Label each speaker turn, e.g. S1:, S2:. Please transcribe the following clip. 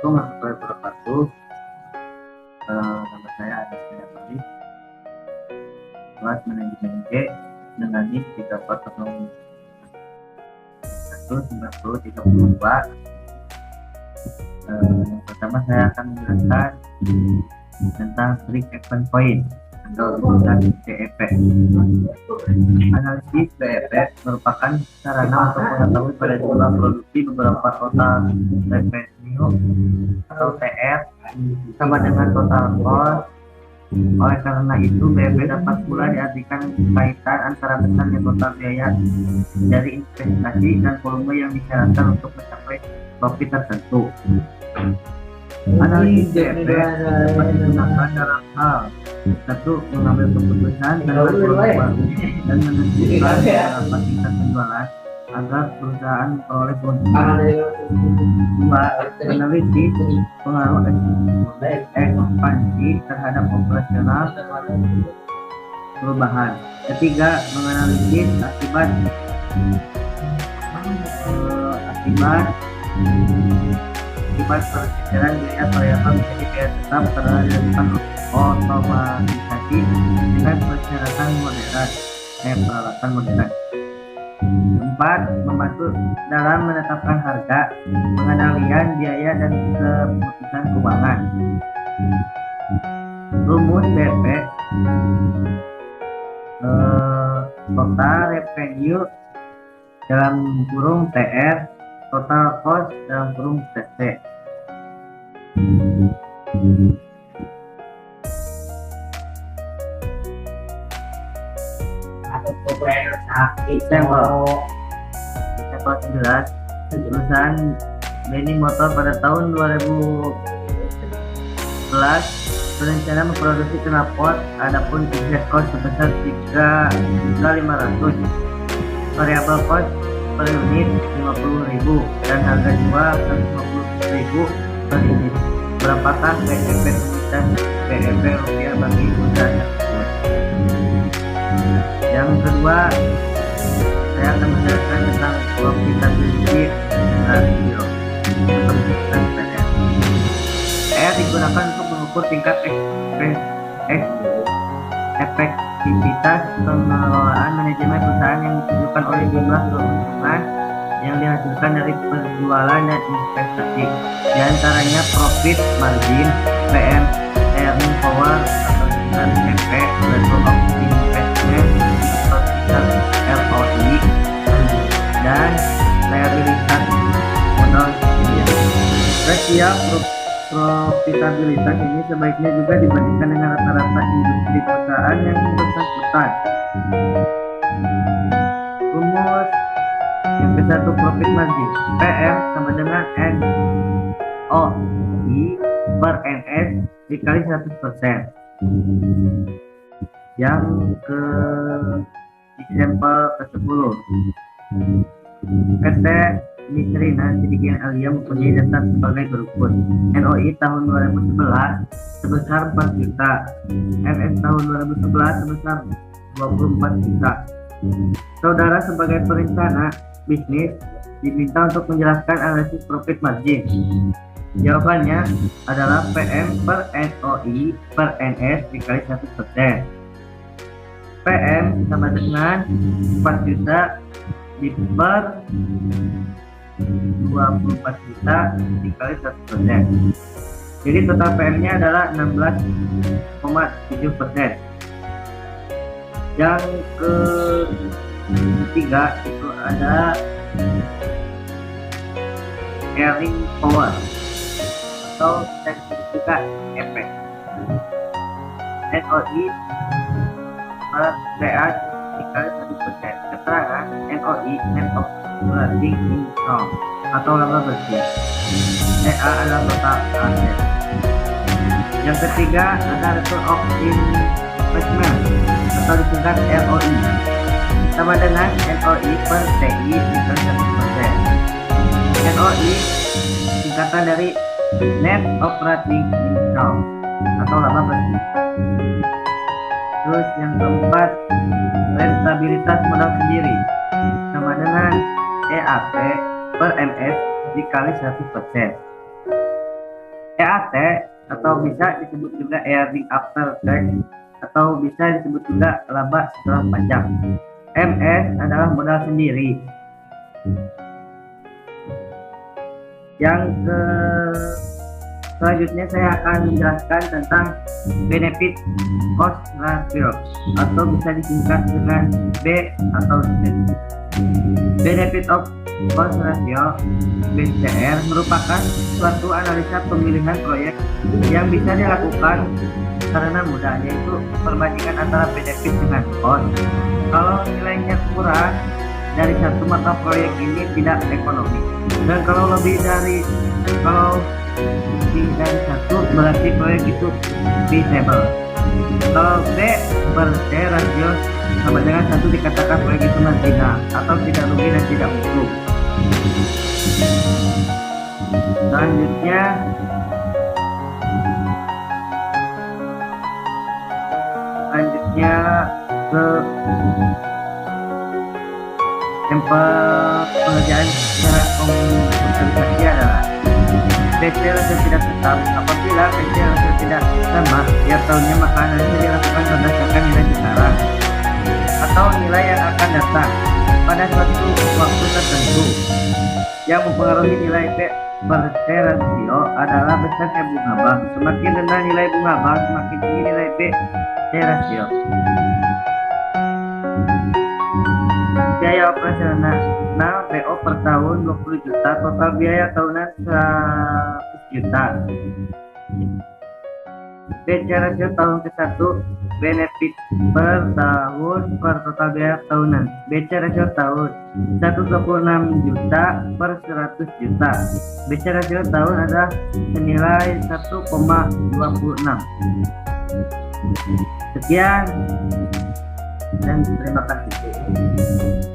S1: Assalamualaikum warahmatullahi wabarakatuh. Nama saya Adi Setiawadi, kelas manajemen G dengan NIM 34019032. Yang pertama saya akan menjelaskan tentang Strict Action Point atau disebut BEP. Analisis BEP merupakan sarana untuk mengetahui pada jumlah produksi beberapa total revenue atau TR sama dengan total cost. Oleh karena itu, BEP dapat pula diartikan kaitan antara besarnya total biaya dari investasi dan volume yang disyaratkan untuk mencapai profit tertentu. Analisis BEP dapat digunakan dalam hal satu, mengambil keputusan tentang volume baru dan menentukan berapa tingkat penjualan agar perusahaan memperoleh keuntungan. Dua, meneliti pengaruh ekspansi terhadap operasional perubahan. Ketiga, menganalisis akibat pergeseran biaya variabel menjadi biaya tetap karena dilakukan otomatisasi dengan persyaratan peralatan modern. Empat, membantu dalam menetapkan harga, pengendalian biaya dan keputusan keuangan. Rumus BEP, total revenue dalam kurung TR, total cost dalam kurung TC. Sampel 11, perusahaan Benny Motor pada tahun 2011 berencana memproduksi knalpot, adapun fixed cost sebesar 3.500, variable cost per unit 50.000 dan harga jual 150.000 per unit. Berapakah BEP dan BEP rupiah bagi perusahaan tersebut? Yang kedua, saya akan menjelaskan tentang profitability ratio atau PR. PR digunakan untuk mengukur tingkat efektivitas pengelolaan manajemen perusahaan yang ditunjukkan oleh jumlah keuntungan yang dihasilkan dari penjualan dan investasi. Di antaranya profit margin, PM, earning power atau ROP, return of investment, ROI, dan liabilitas modal. Rasio profitabilitas ini sebaiknya juga dibandingkan dengan rata-rata industri perusahaan yang bersangkutan. Rumus yang ke-1, profit margin, PM sama dengan NOI per NS dikali 100%. Yang ke example ke-10, PT Nitrina Sidiki Alia mempunyai data sebagai berikut. NOI tahun 2011 sebesar 4 juta, NS tahun 2011 sebesar 24 juta. Saudara sebagai perencana bisnis diminta untuk menjelaskan analisis profit margin. Jawabannya adalah PM per NOI per NS dikali 100%. PM sama dengan 4 juta per 24 juta dikali 100%. Jadi total PM-nya adalah 16,7%. Yang ketiga itu ada earning power atau sertifikat efek. NOI per TA dikali 1%. Keterangan NOI, net operating income atau laba bersih. TA adalah total aset. Yang ketiga ada return of investment atau disingkat ROI sama dengan NOI per TI dikali 1%. NOI singkatan dari net operating income atau laba bersih. Terus yang keempat, rentabilitas modal sendiri sama dengan EAP per MS dikali 100%. EAT atau bisa disebut juga earning after tax atau bisa disebut juga laba setelah pajak. MS adalah modal sendiri. Yang selanjutnya saya akan menjelaskan tentang benefit cost ratio atau bisa disingkat dengan B atau C. Benefit of cost ratio (BCR) merupakan suatu analisa pemilihan proyek yang bisa dilakukan karena mudah, yaitu perbandingan antara benefit dengan cost. Kalau nilainya kurang dari satu maka proyek ini tidak ekonomi, dan kalau lebih dari satu berarti proyek itu feasible. Kalau B per C rasio sama dengan satu dikatakan proyek itu tidak atau tidak rugi dan tidak untung. Selanjutnya ke pengerjaan secara komputerisasi adalah BC rasio tidak tetap. Apabila BC rasio tidak sama tiap tahunnya, maka analisa dilakukan berdasarkan nilai sekarang atau nilai yang akan datang pada suatu waktu tertentu. Yang mempengaruhi nilai B per C rasio adalah besarnya bunga bank. Semakin rendah nilai bunga bank, semakin tinggi nilai B C rasio. Biaya operasional BO per tahun 20 juta, total biaya tahunan 100 juta. BC rasio tahun ke-1 benefit per tahun per total biaya tahunan. BC rasio tahun 126 juta per 100 juta. BC rasio tahun adalah senilai 1,26. Sekian dan terima kasih.